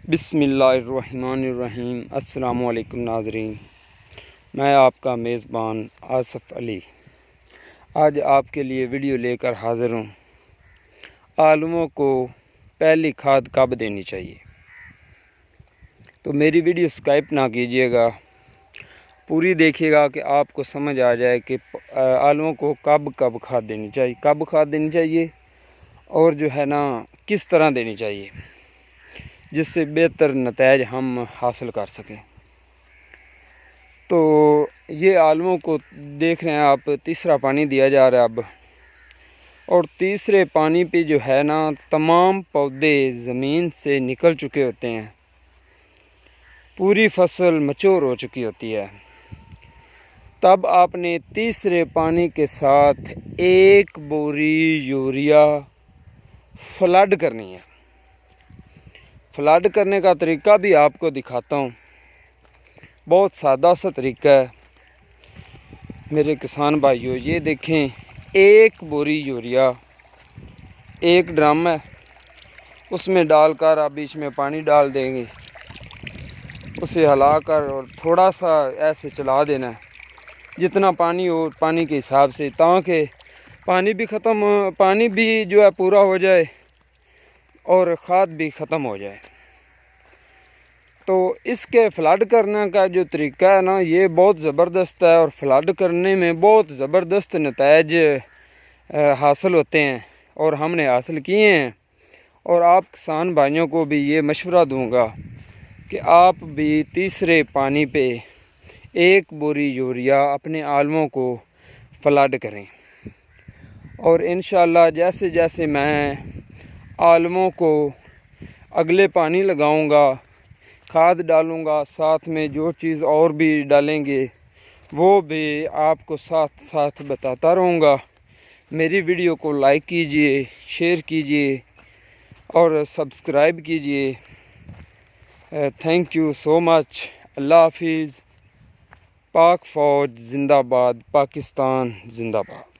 بسم اللہ الرحمن الرحیم۔ السلام علیکم ناظرین، میں آپ کا میزبان آصف علی آج آپ کے لیے ویڈیو لے کر حاضر ہوں۔ آلووں کو پہلی کھاد کب دینی چاہیے؟ تو میری ویڈیو سکائپ نہ کیجیے گا، پوری دیکھیے گا کہ آپ کو سمجھ آ جائے کہ آلووں کو کب کھاد دینی چاہیے، کب کھاد دینی چاہیے اور جو ہے نا کس طرح دینی چاہیے، جس سے بہتر نتائج ہم حاصل کر سکیں۔ تو یہ آلووں کو دیکھ رہے ہیں آپ، تیسرا پانی دیا جا رہا ہے اب، اور تیسرے پانی پہ جو ہے نا تمام پودے زمین سے نکل چکے ہوتے ہیں، پوری فصل میچور ہو چکی ہوتی ہے۔ تب آپ نے تیسرے پانی کے ساتھ 1 بوری یوریا فلڈ کرنی ہے۔ فلڈ کرنے کا طریقہ بھی آپ کو دکھاتا ہوں، بہت سادہ سا طریقہ ہے میرے کسان بھائیوں۔ یہ دیکھیں، 1 بوری یوریا 1 ڈرم ہے، اس میں ڈال کر آپ بیچ میں پانی ڈال دیں گے، اسے ہلا کر اور تھوڑا سا ایسے چلا دینا ہے، جتنا پانی ہو پانی کے حساب سے، تاکہ پانی بھی جو ہے پورا ہو جائے اور کھاد بھی ختم ہو جائے۔ تو اس کے فلڈ کرنے کا جو طریقہ ہے نا، یہ بہت زبردست ہے، اور فلڈ کرنے میں بہت زبردست نتائج حاصل ہوتے ہیں، اور ہم نے حاصل کیے ہیں۔ اور آپ کسان بھائیوں کو بھی یہ مشورہ دوں گا کہ آپ بھی تیسرے پانی پہ 1 بوری یوریا اپنے آلووں کو فلڈ کریں، اور انشاءاللہ جیسے جیسے میں آلووں کو اگلے پانی لگاؤں گا، کھاد ڈالوں گا، ساتھ میں جو چیز اور بھی ڈالیں گے وہ بھی آپ کو ساتھ ساتھ بتاتا رہوں گا۔ میری ویڈیو کو لائک کیجئے، شیئر کیجئے اور سبسکرائب کیجئے۔ تھینک یو سو مچ۔ اللہ حافظ۔ پاک فوج زندہ باد، پاکستان زندہ باد۔